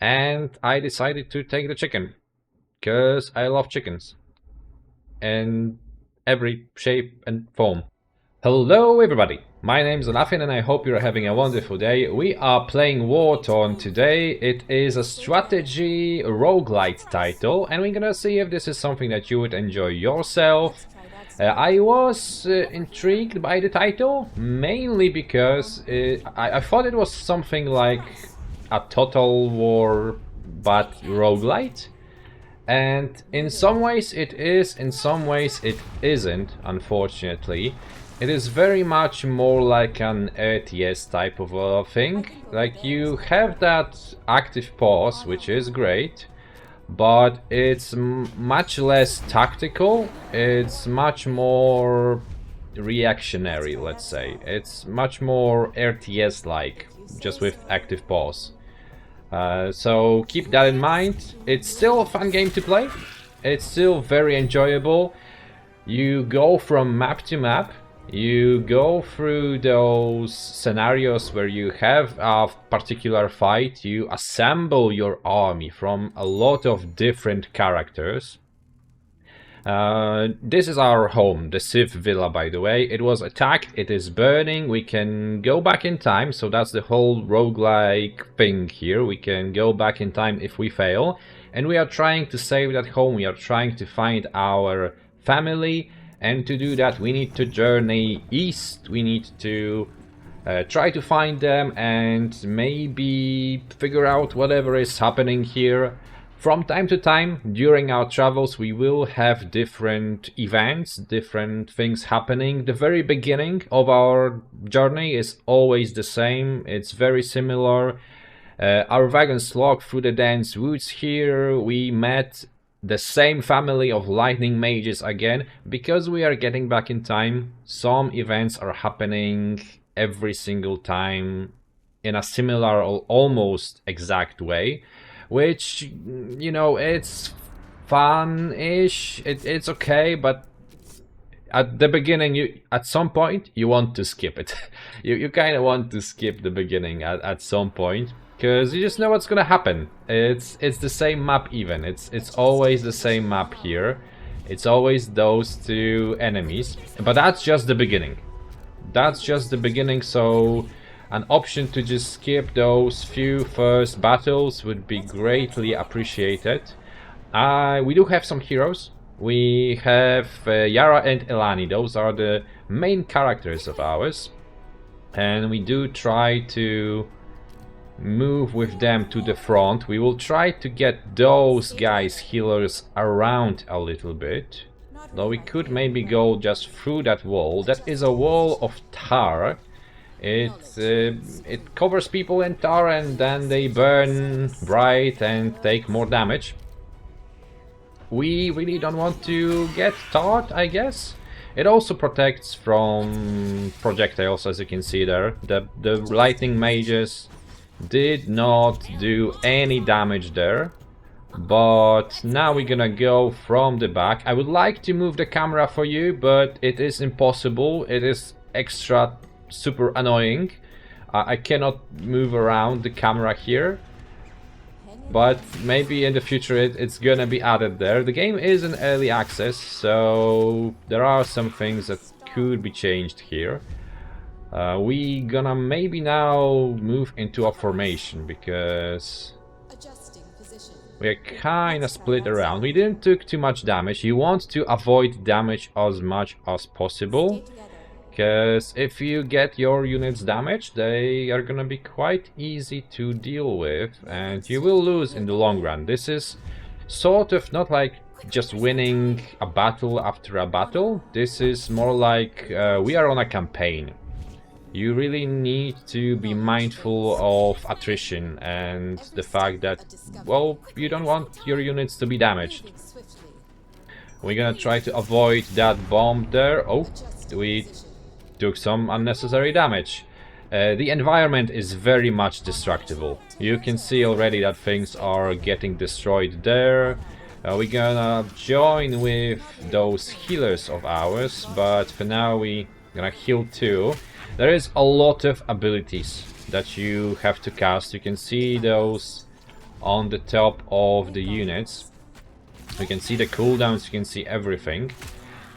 and I decided to take the chicken, because I love chickens in every shape and form. Hello everybody, my name is Olafin and I hope you're having a wonderful day. We are playing Wartorn today. It is a strategy roguelite title and we're gonna see if this is something that you would enjoy yourself. I was intrigued by the title, mainly because I thought it was something like a Total War but roguelite. And in some ways it is, in some ways it isn't, unfortunately. It is very much more like an RTS type of a thing. Like, you have that active pause, which is great, but it's much less tactical, it's much more reactionary, let's say. It's much more RTS-like, just with active pause. So keep that in mind. It's still a fun game to play. It's still very enjoyable. You go from map to map. You go through those scenarios where you have a particular fight. You assemble your army from a lot of different characters. This is our home, the Civ Villa, by the way. It was attacked, it is burning, we can go back in time, so that's the whole roguelike thing here. We can go back in time if we fail, and we are trying to save that home, we are trying to find our family, and to do that we need to journey east, we need to try to find them and maybe figure out whatever is happening here. From time to time, during our travels, we will have different events, different things happening. The very beginning of our journey is always the same, it's very similar. Our wagon slogged through the dense woods here, we met the same family of lightning mages again. Because we are getting back in time, some events are happening every single time in a similar or almost exact way. Which, you know, it's fun-ish, it's okay, but at the beginning, at some point, you want to skip it. you kind of want to skip the beginning at some point, because you just know what's gonna happen. It's the same map even, it's always the same map here. It's always those two enemies, but that's just the beginning. That's just the beginning, so an option to just skip those few first battles would be greatly appreciated. We do have some heroes. We have Yara and Elani. Those are the main characters of ours. And we do try to move with them to the front. We will try to get those guys, healers, around a little bit. Though we could maybe go just through that wall. That is a wall of tar. It covers people in tar and then they burn bright and take more damage. We really don't want to get tarred, I guess. It also protects from projectiles, as you can see there. The lightning mages did not do any damage there. But now we're gonna go from the back. I would like to move the camera for you, but it is impossible. It is extra super annoying. I cannot move around the camera here, but maybe in the future it's gonna be added there. The game is in early access, so there are some things that could be changed here. We gonna maybe now move into a formation because we're kinda split around. We didn't took too much damage. You want to avoid damage as much as possible, because if you get your units damaged, they are gonna be quite easy to deal with and you will lose in the long run. This is sort of not like just winning a battle after a battle. This is more like we are on a campaign. You really need to be mindful of attrition and the fact that, well, you don't want your units to be damaged. We're gonna try to avoid that bomb there. Oh, we took some unnecessary damage. The environment is very much destructible. You can see already that things are getting destroyed there. We're gonna join with those healers of ours, but for now we're gonna heal too. There is a lot of abilities that you have to cast. You can see those on the top of the units. You can see the cooldowns, you can see everything.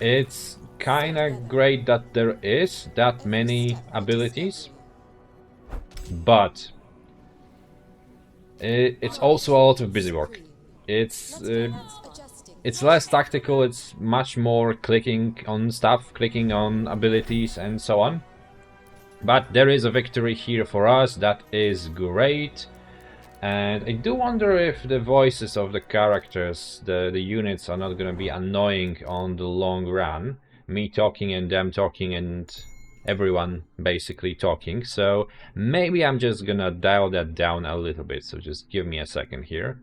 It's kinda great that there is that many abilities, but it's also a lot of busy work. It's less tactical, it's much more clicking on stuff, clicking on abilities and so on. But there is a victory here for us, that is great. And I do wonder if the voices of the characters, the units, are not gonna be annoying on the long run. Me talking and them talking and everyone basically talking. So maybe I'm just gonna dial that down a little bit. So just give me a second here.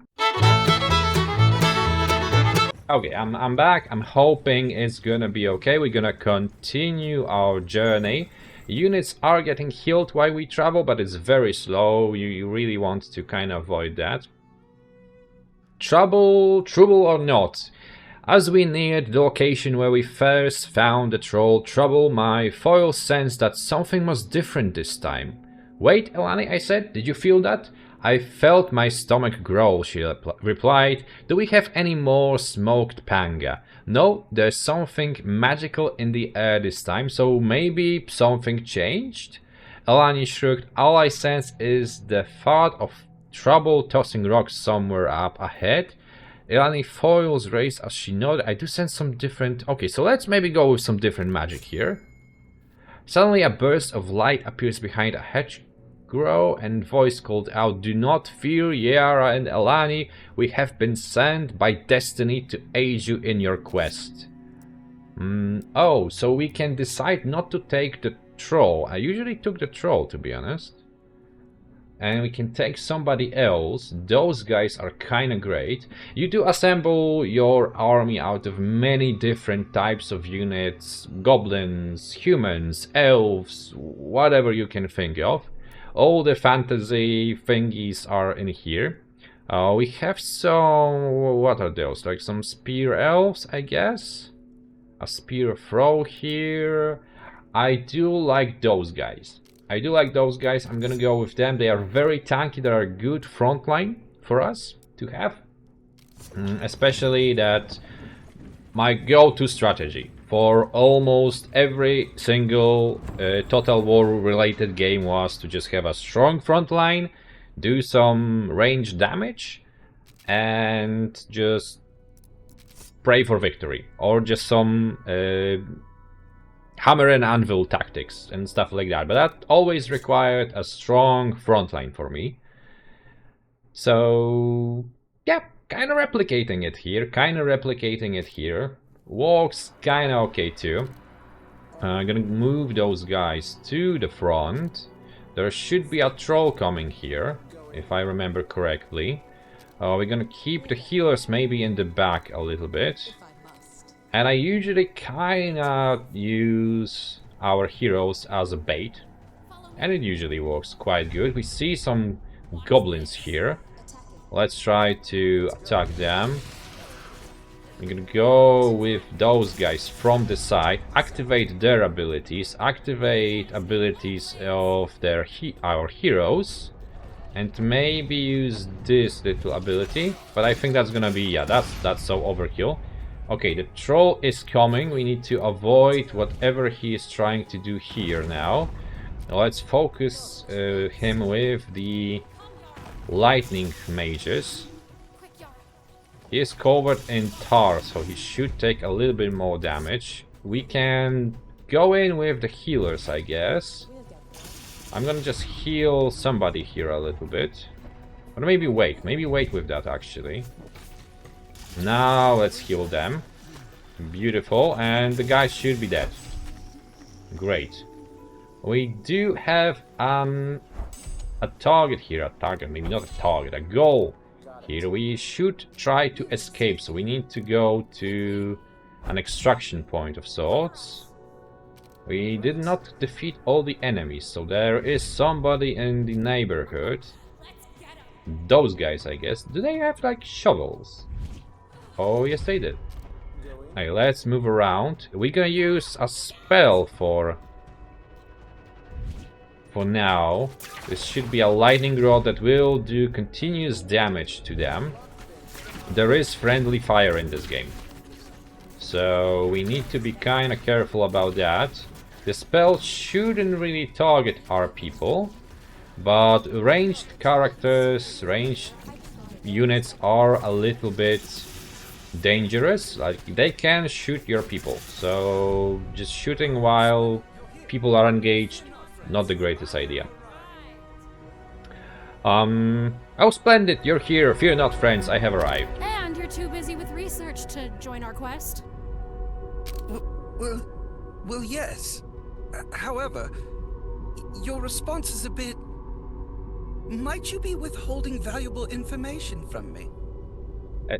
Okay, I'm back. I'm hoping it's gonna be okay. We're gonna continue our journey. Units are getting healed while we travel, but it's very slow. You really want to kind of avoid that. Trouble or not? As we neared the location where we first found the troll trouble, my foil sensed that something was different this time. Wait, Elani, I said, did you feel that? I felt my stomach growl, she replied. Do we have any more smoked panga? No, there's something magical in the air this time, so maybe something changed? Elani shrugged. All I sense is the thought of trouble tossing rocks somewhere up ahead. Elani foils raised as she nodded. I do sense some different... Okay, so let's maybe go with some different magic here. Suddenly a burst of light appears behind a hedgerow and voice called out, do not fear, Yara and Elani. We have been sent by destiny to aid you in your quest. Oh, so we can decide not to take the troll. I usually took the troll, to be honest. And we can take somebody else. Those guys are kinda great. You do assemble your army out of many different types of units. Goblins, humans, elves, whatever you can think of. All the fantasy thingies are in here. We have some... what are those? Like some spear elves, I guess? A spear throw here. I do like those guys. I'm gonna go with them. They are very tanky, they are a good frontline for us to have. Especially that my go-to strategy for almost every single Total War related game was to just have a strong frontline, do some range damage, and just pray for victory. Or just some... hammer and anvil tactics and stuff like that, but that always required a strong frontline for me. So yeah, kind of replicating it here. Walks kind of okay too. I'm gonna move those guys to the front. There should be a troll coming here, if I remember correctly. We're gonna keep the healers maybe in the back a little bit. And I usually kinda use our heroes as a bait. And it usually works quite good. We see some goblins here. Let's try to attack them. I'm gonna go with those guys from the side. Activate their abilities. Activate abilities of our heroes. And maybe use this little ability. But I think that's gonna be... yeah, that's so overkill. Okay, the troll is coming. We need to avoid whatever he is trying to do here now. Let's focus him with the lightning mages. He is covered in tar, so he should take a little bit more damage. We can go in with the healers, I guess. I'm gonna just heal somebody here a little bit. Or maybe wait with that actually. Now let's heal them. Beautiful, and the guy should be dead. Great. We do have a target here, maybe not a target, a goal here. We should try to escape, so we need to go to an extraction point of sorts. We did not defeat all the enemies, so there is somebody in the neighborhood. Those guys, I guess. Do they have like shovels? Oh, yes they did. Hey, let's move around. We're gonna use a spell for for now. This should be a lightning rod that will do continuous damage to them. There is friendly fire in this game, so we need to be kind of careful about that. The spell shouldn't really target our people, but ranged characters, ranged units are a little bit dangerous. Like, they can shoot your people, so just shooting while people are engaged, not the greatest idea. Oh, splendid, you're here. Fear not, friends, I have arrived. And you're too busy with research to join our quest? Well, yes. However, your response is a bit... Might you be withholding valuable information from me?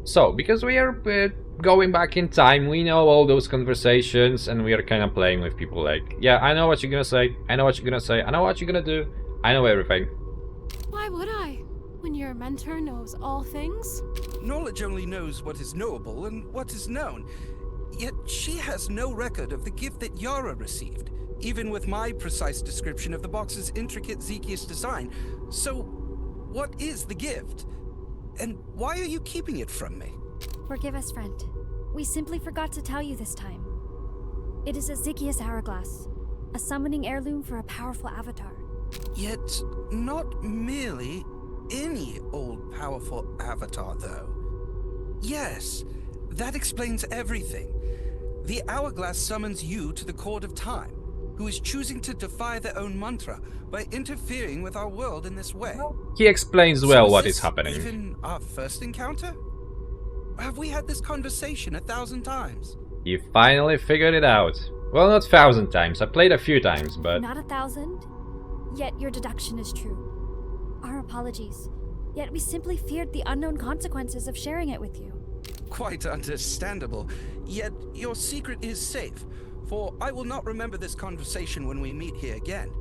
So, because we are going back in time, we know all those conversations, and we are kind of playing with people like, yeah, I know what you're gonna say, I know what you're gonna say, I know what you're gonna do, I know everything. Why would I? When your mentor knows all things? Knowledge only knows what is knowable and what is known. Yet she has no record of the gift that Yara received, even with my precise description of the box's intricate Zekius design. So, what is the gift? And why are you keeping it from me? Forgive us, friend. We simply forgot to tell you this time. It is a Zekius hourglass, a summoning heirloom for a powerful avatar. Yet, not merely any old powerful avatar, though. Yes, that explains everything. The hourglass summons you to the Court of Time, who is choosing to defy their own mantra by interfering with our world in this way. He explains well what is this happening. Even our first encounter? Have we had this conversation 1,000 times? You finally figured it out. Well, not 1,000 times. I played a few times, but... Not 1,000? Yet your deduction is true. Our apologies. Yet we simply feared the unknown consequences of sharing it with you. Quite understandable. Yet your secret is safe, for I will not remember this conversation when we meet here again.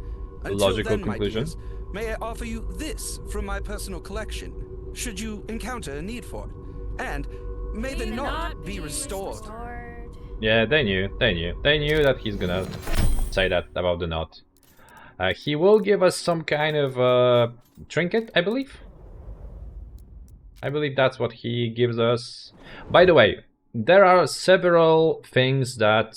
Until Logical then, conclusion. my dears, may I offer you this from my personal collection, should you encounter a need for it. And may the knot be restored. Yeah, they knew that he's gonna say that about the knot. He will give us some kind of trinket, I believe. I believe that's what he gives us. By the way, there are several things that,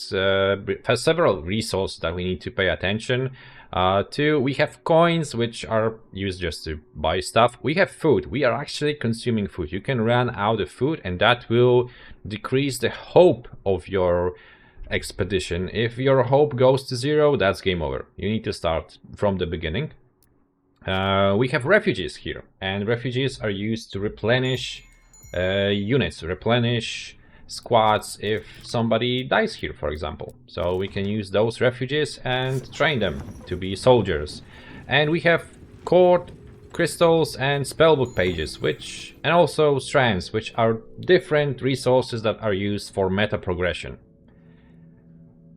several resources that we need to pay attention to. We have coins, which are used just to buy stuff. We have food. We are actually consuming food. You can run out of food, and that will decrease the hope of your expedition. If your hope goes to 0, that's game over. You need to start from the beginning. We have refugees here, and refugees are used to replenish units, replenish squads if somebody dies here, for example. So we can use those refugees and train them to be soldiers. And we have court crystals and spellbook pages, and also strands, which are different resources that are used for meta progression.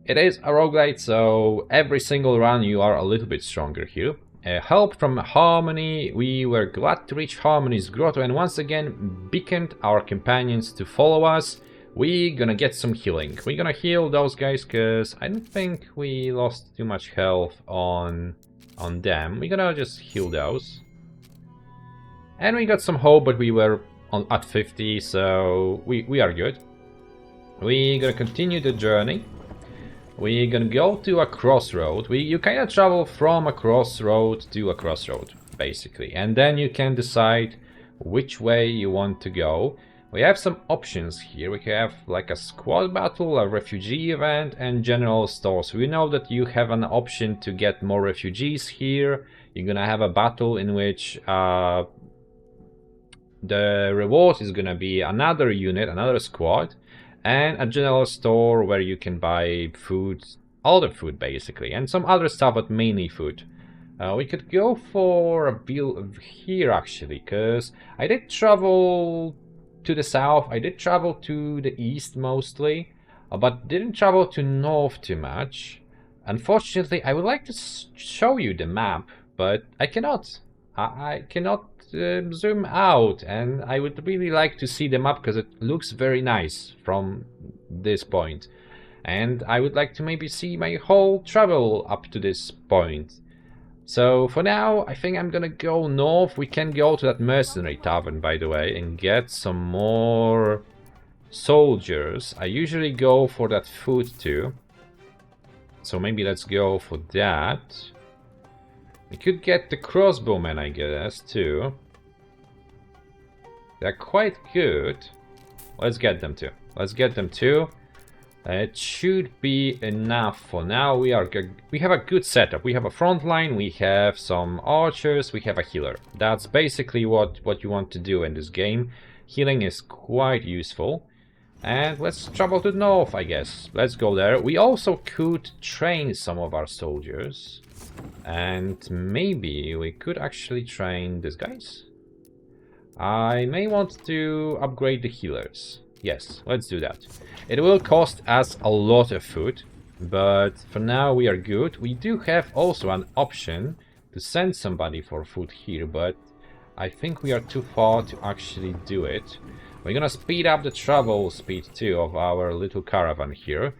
It is a roguelite, so every single run you are a little bit stronger here. Help from Harmony. We were glad to reach Harmony's grotto and once again beaconed our companions to follow us. We're gonna get some healing. We're gonna heal those guys because I don't think we lost too much health on them. We're gonna just heal those. And we got some hope, but we were at 50, so we are good. We're gonna continue the journey. We're gonna go to a crossroad. You kind of travel from a crossroad to a crossroad, basically. And then you can decide which way you want to go. We have some options here. We have like a squad battle, a refugee event, and general stores. We know that you have an option to get more refugees here. You're gonna have a battle in which the reward is gonna be another unit, another squad, and a general store where you can buy food, all the food basically, and some other stuff, but mainly food. We could go for a build here actually, because I did travel to the south, I did travel to the east mostly, but didn't travel to north too much. Unfortunately, I would like to show you the map, but I cannot. I cannot zoom out, and I would really like to see the map because it looks very nice from this point. And I would like to maybe see my whole travel up to this point. So for now, I think I'm gonna go north. We can go to that mercenary tavern, by the way, and get some more soldiers. I usually go for that food too. So maybe let's go for that. We could get the crossbowmen, I guess, too. They're quite good. Let's get them too. Let's get them too. It should be enough for now. We have a good setup. We have a front line, we have some archers, we have a healer. That's basically what you want to do in this game. Healing is quite useful. And let's travel to the north, I guess. Let's go there. We also could train some of our soldiers. And maybe we could actually train these guys. I may want to upgrade the healers. Yes, let's do that. It will cost us a lot of food, but for now we are good. We do have also an option to send somebody for food here, but I think we are too far to actually do it. We're gonna speed up the travel speed too of our little caravan here.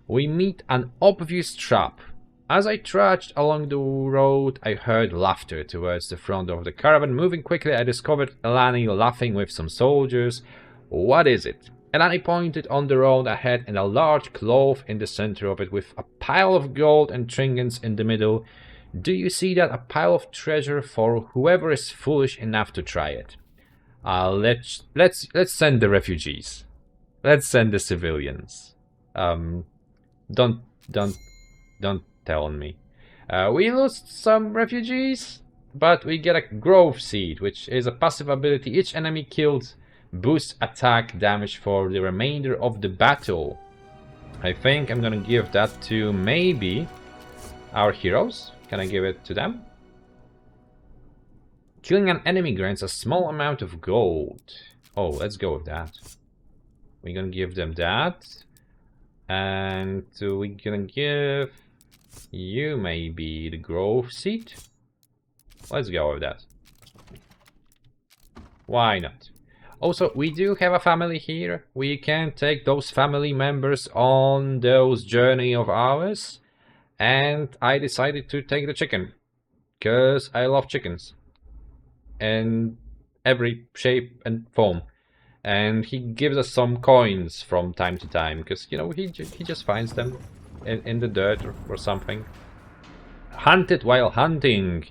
We meet an obvious trap. As I trudged along the road, I heard laughter towards the front of the caravan. Moving quickly, I discovered Elani laughing with some soldiers. What is it? Elani pointed on the road ahead and a large cloth in the center of it with a pile of gold and trinkets in the middle. Do you see that? A pile of treasure for whoever is foolish enough to try it. Let's send the refugees. Let's send the civilians. Don't tell on me. We lost some refugees, but we get a growth seed, which is a passive ability. Each enemy killed boosts attack damage for the remainder of the battle. I think I'm gonna give that to maybe our heroes. Can I give it to them? Killing an enemy grants a small amount of gold. Oh, let's go with that. We're gonna give them that. And we're gonna give you maybe the growth seed. Let's go with that. Why not? Also, we do have a family here. We can take those family members on those journey of ours. And I decided to take the chicken. Because I love chickens. In every shape and form. And he gives us some coins from time to time. Because, you know, he just finds them in the dirt or something. Hunted while hunting.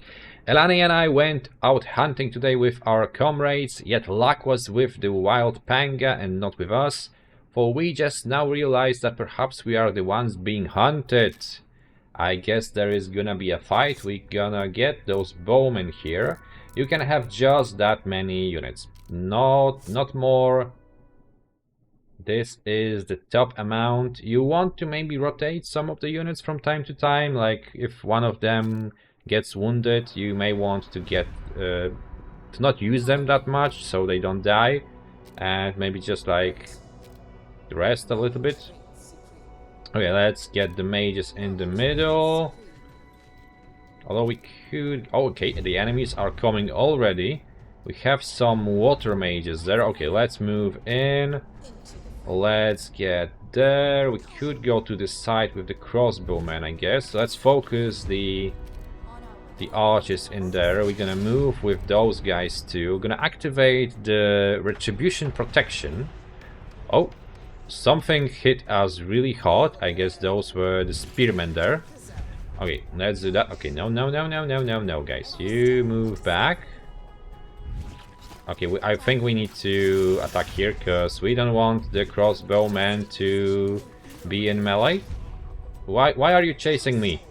Elani and I went out hunting today with our comrades, yet luck was with the wild panga and not with us, for we just now realized that perhaps we are the ones being hunted. I guess there is gonna be a fight. We gonna get those bowmen here. You can have just that many units, not more. This is the top amount. You want to maybe rotate some of the units from time to time, like if one of them gets wounded, you may want to get to not use them that much so they don't die, and maybe just like rest a little bit. Okay, let's get the mages in the middle. Although we could... Oh, okay, the enemies are coming already. We have some water mages there. Okay, let's move in. Let's get there. We could go to the side with the crossbowmen, I guess. Let's focus the archers in there. We're gonna move with those guys too. We're gonna activate the retribution protection. Oh, something hit us really hard. I guess those were the spearmen there. Okay, let's do that. Okay, no, guys. You move back. Okay, I think we need to attack here because we don't want the crossbowmen to be in melee. Why are you chasing me?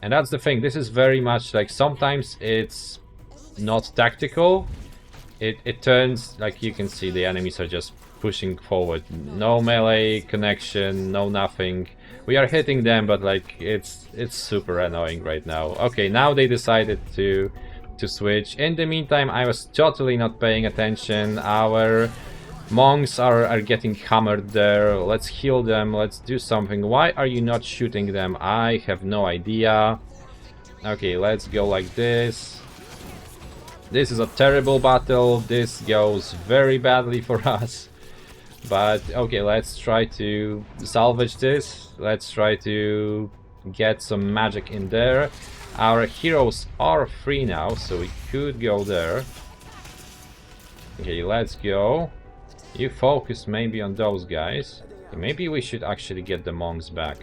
And that's the thing, this is very much like sometimes it's not tactical. It turns, like you can see, the enemies are just pushing forward. No melee connection, no nothing. We are hitting them, but like it's super annoying right now. Okay, now they decided to switch. In the meantime, I was totally not paying attention. Our monks are getting hammered there. Let's heal them. Let's do something. Why are you not shooting them? I have no idea. Okay, let's go like this. This is a terrible battle. This goes very badly for us. But okay, let's try to salvage this. Let's try to get some magic in there. Our heroes are free now, so we could go there. Okay, let's go. You focus maybe on those guys. Maybe we should actually get the monks back.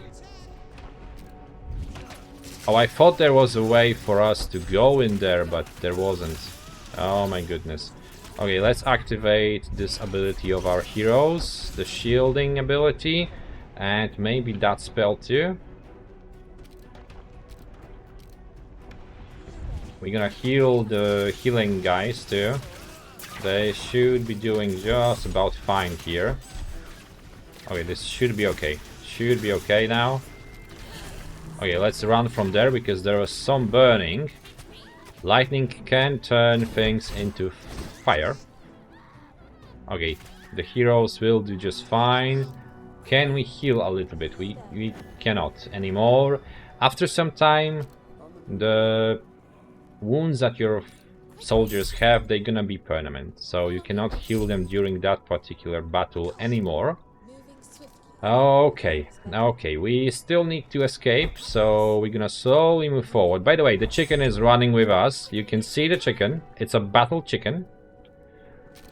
Oh, I thought there was a way for us to go in there, but there wasn't. Oh my goodness. Okay, let's activate this ability of our heroes, the shielding ability, and maybe that spell too. We're gonna heal the healing guys too. They should be doing just about fine here. Okay, this should be okay. Should be okay now. Okay, let's run from there because there was some burning. Lightning can turn things into fire. Okay, the heroes will do just fine. Can we heal a little bit? We cannot anymore. After some time, the wounds that your soldiers have, they're gonna be permanent. So you cannot heal them during that particular battle anymore. Okay, we still need to escape, so we're gonna slowly move forward. By the way, the chicken is running with us. You can see the chicken. It's a battle chicken.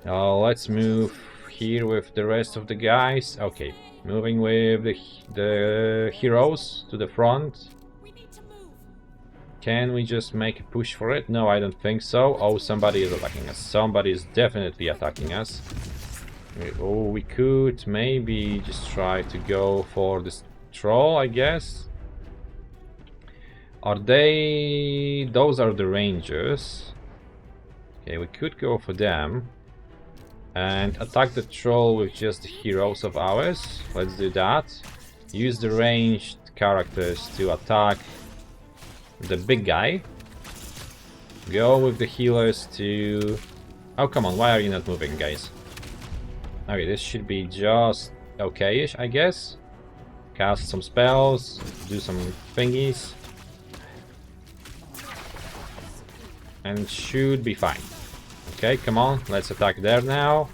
Let's move here with the rest of the guys. Okay, moving with the heroes to the front. Can we just make a push for it? No, I don't think so. Oh, somebody is attacking us. Somebody is definitely attacking us. Oh, we could maybe just try to go for this troll, I guess. Are they... Those are the rangers. Okay, we could go for them. And attack the troll with just the heroes of ours. Let's do that. Use the ranged characters to attack the big guy. Go with the healers to... Oh, come on, why are you not moving, guys? Okay, this should be just okay-ish, I guess. Cast some spells, do some thingies. And it should be fine. Okay, come on, let's attack there now.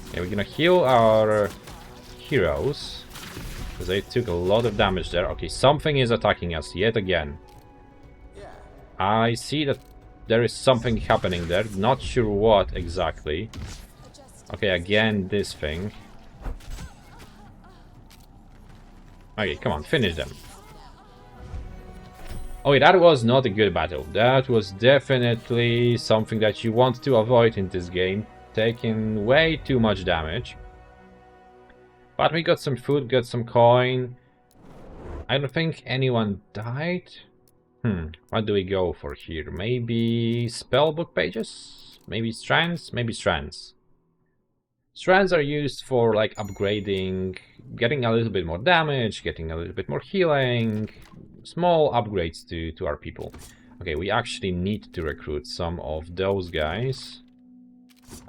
Okay, we're gonna heal our heroes, because they took a lot of damage there. Okay, something is attacking us yet again. I see that there is something happening there, not sure what exactly. Okay, again, this thing. Okay, come on, finish them. Oh, that was not a good battle. That was definitely something that you want to avoid in this game. Taking way too much damage. But we got some food, got some coin. I don't think anyone died. What do we go for here? Maybe spellbook pages? Maybe strands? Maybe strands. Strands are used for like upgrading, getting a little bit more damage, getting a little bit more healing, small upgrades to our people. Okay, we actually need to recruit some of those guys.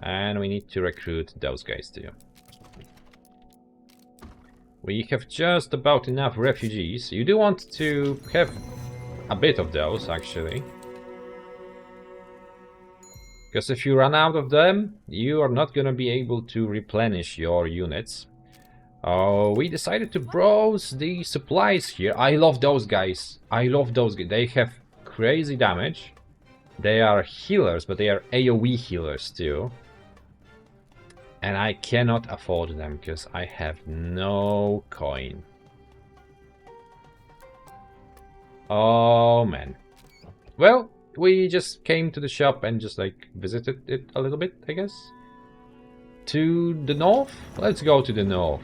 And we need to recruit those guys too. We have just about enough refugees. You do want to have a bit of those, actually. Because if you run out of them, you are not gonna be able to replenish your units. We decided to browse the supplies here. I love those guys. I love those guys. They have crazy damage. They are healers, but they are AoE healers too. And I cannot afford them because I have no coin. Oh man. Well, we just came to the shop and just like visited it a little bit, I guess. To the north? Let's go to the north.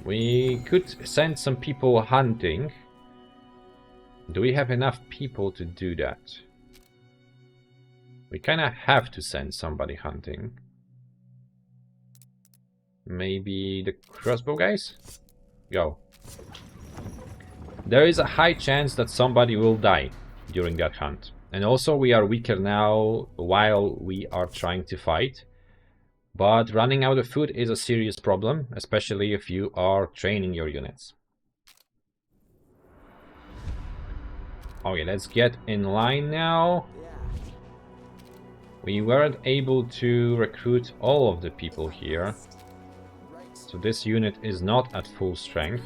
We could send some people hunting. Do we have enough people to do that? We kinda have to send somebody hunting. Maybe the crossbow guys? Go. There is a high chance that somebody will die during that hunt. And also we are weaker now while we are trying to fight. But running out of food is a serious problem, especially if you are training your units. Okay, let's get in line now. We weren't able to recruit all of the people here. So this unit is not at full strength.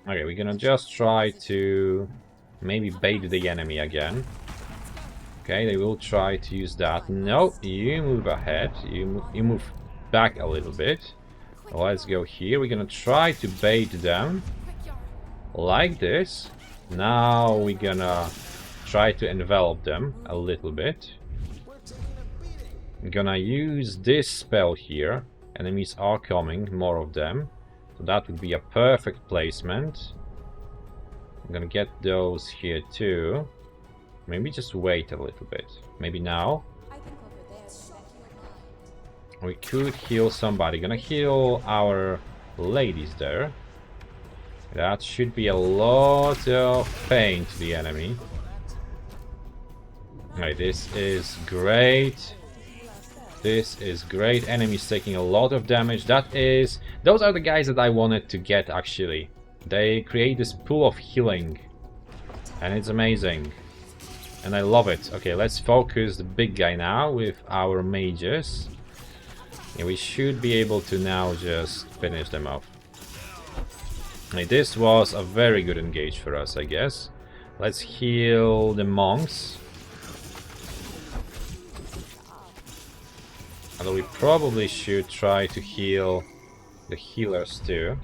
Okay, we're gonna just try to maybe bait the enemy again. Okay, they will try to use that. No, you move ahead. You move back a little bit. Let's go here. We're gonna try to bait them like this. Now we're gonna try to envelop them a little bit. I'm gonna use this spell here. Enemies are coming, more of them. So that would be a perfect placement. I'm gonna get those here too. Maybe just wait a little bit. Maybe now. We could heal somebody. Gonna heal our ladies there. That should be a lot of pain to the enemy. Alright, this is great. This is great. Enemies taking a lot of damage. Those are the guys that I wanted to get actually. They create this pool of healing. And it's amazing. And I love it. Okay, let's focus the big guy now with our mages. And we should be able to now just finish them off. Okay, this was a very good engage for us, I guess. Let's heal the monks. Although we probably should try to heal the healers too.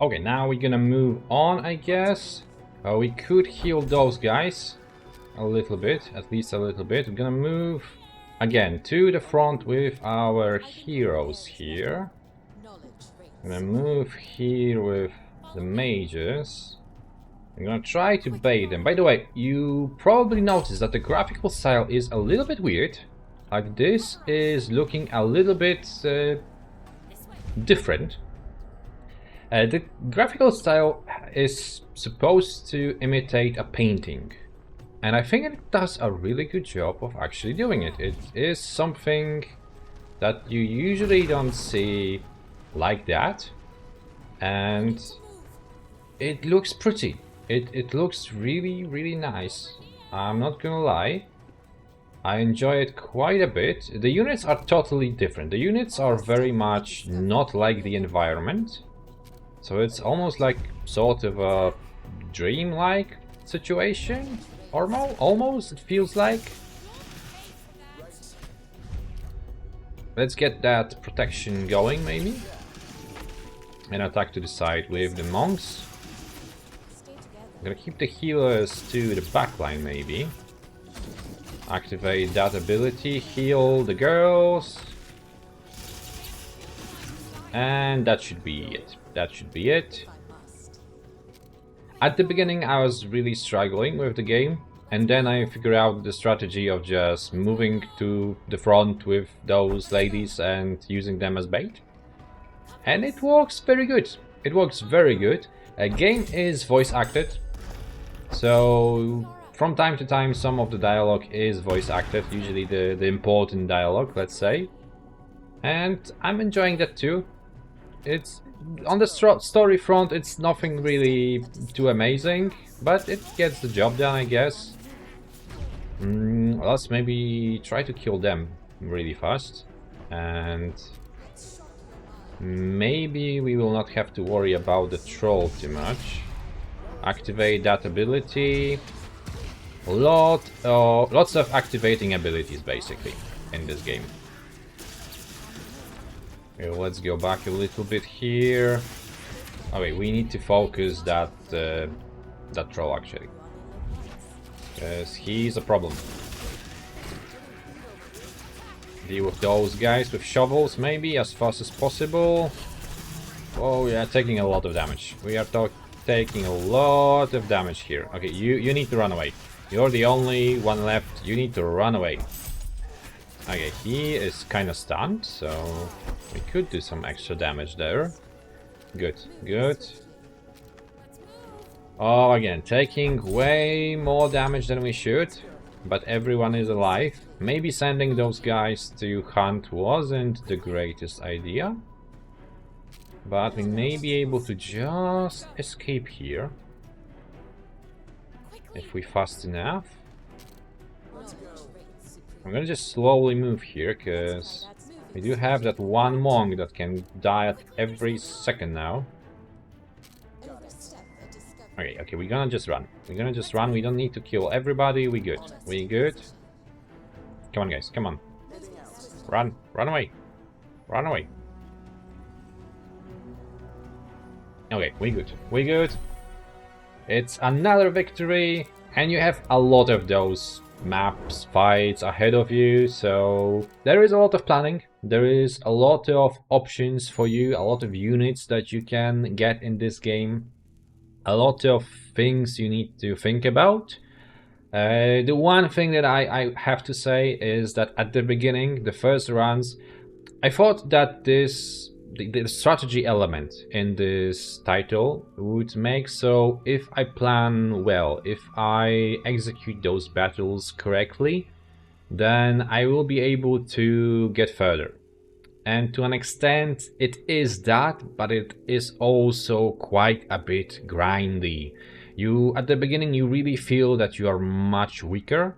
Okay, now we're gonna move on, I guess. We could heal those guys a little bit, at least a little bit. We're gonna move again to the front with our heroes here. I'm gonna move here with the mages. I'm gonna try to bait them. By the way, you probably noticed that the graphical style is a little bit weird. Like this is looking a little bit different. The graphical style is supposed to imitate a painting. And I think it does a really good job of actually doing it. It is something that you usually don't see like that. And it looks pretty. It looks really, really nice. I'm not gonna lie. I enjoy it quite a bit. The units are totally different. The units are very much not like the environment. So it's almost like sort of a dream-like situation. Almost, it feels like. Let's get that protection going, maybe. And attack to the side with the monks. I'm gonna keep the healers to the backline, maybe. Activate that ability, heal the girls. And that should be it. That should be it. At the beginning I was really struggling with the game, and then I figured out the strategy of just moving to the front with those ladies and using them as bait. And it works very good. It works very good. A game is voice acted, so from time to time some of the dialogue is voice acted, usually the important dialogue, let's say. And I'm enjoying that too. It's on the story front, it's nothing really too amazing, but it gets the job done, I guess. Let's maybe try to kill them really fast, and maybe we will not have to worry about the troll too much. Activate that ability. Lots of activating abilities basically in this game. Okay, let's go back a little bit here. Oh wait, we need to focus that troll actually, because he's a problem. Deal with those guys with shovels maybe as fast as possible. Oh yeah, taking a lot of damage. We are taking a lot of damage here. Okay, you need to run away. You're the only one left. You need to run away. Okay, he is kind of stunned, so we could do some extra damage there. Good, good. Oh, again, taking way more damage than we should, but everyone is alive. Maybe sending those guys to hunt wasn't the greatest idea, but we may be able to just escape here if we fast enough. I'm gonna just slowly move here, because We do have that one monk that can die at every second now. Okay, okay, we're gonna just run. We're gonna just run. We don't need to kill everybody. We good. We good. Come on, guys. Come on. Run. Run away. Run away. Okay, we good. We good. It's another victory. And you have a lot of those maps, fights ahead of you. So there is a lot of planning. There is a lot of options for you. A lot of units that you can get in this game. A lot of things you need to think about. The one thing that I have to say is that at the beginning, the first runs, I thought that the strategy element in this title would make so if I plan well, if I execute those battles correctly, then I will be able to get further. And to an extent it is that, but it is also quite a bit grindy. At the beginning you really feel that you are much weaker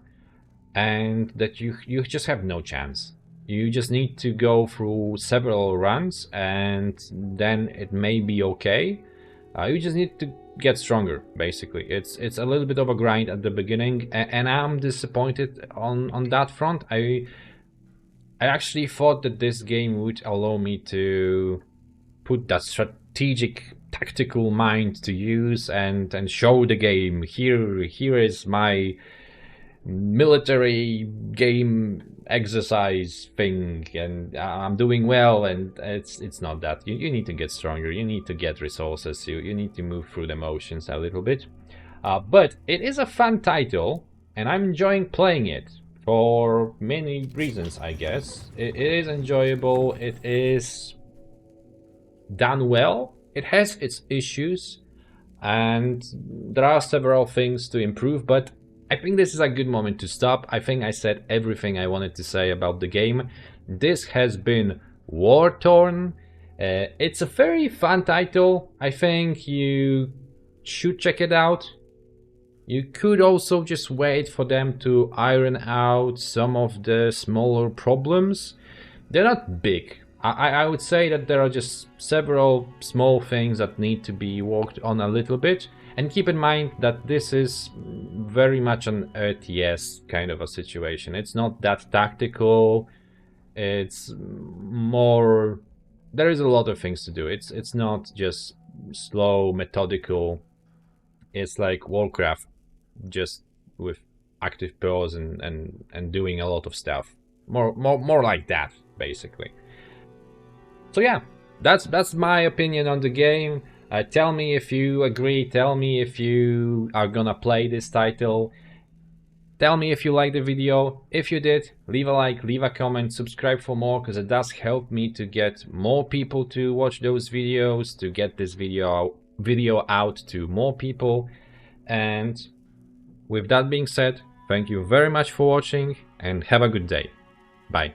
and that you just have no chance. You just need to go through several runs and then it may be okay. You just need to get stronger, basically. It's a little bit of a grind at the beginning, and I'm disappointed on that front. I actually thought that this game would allow me to put that strategic tactical mind to use and show the game. Here is my military game exercise thing and I'm doing well, and it's not that. You need to get stronger, you need to get resources, you need to move through the motions a little bit. But it is a fun title and I'm enjoying playing it for many reasons, I guess. It is enjoyable, it is done well, it has its issues and there are several things to improve, but I think this is a good moment to stop. I think I said everything I wanted to say about the game. This has been Wartorn. It's a very fun title. I think you should check it out. You could also just wait for them to iron out some of the smaller problems. They're not big. I would say that there are just several small things that need to be worked on a little bit. And keep in mind that this is very much an RTS kind of a situation. It's not that tactical. It's more... There is a lot of things to do. It's not just slow, methodical. It's like Warcraft, just with active pros and doing a lot of stuff. More like that, basically. So yeah, that's my opinion on the game. Tell me if you agree, tell me if you are gonna play this title. Tell me if you liked the video. If you did, leave a like, leave a comment, subscribe for more, because it does help me to get more people to watch those videos, to get this video out to more people. And with that being said, thank you very much for watching and have a good day. Bye.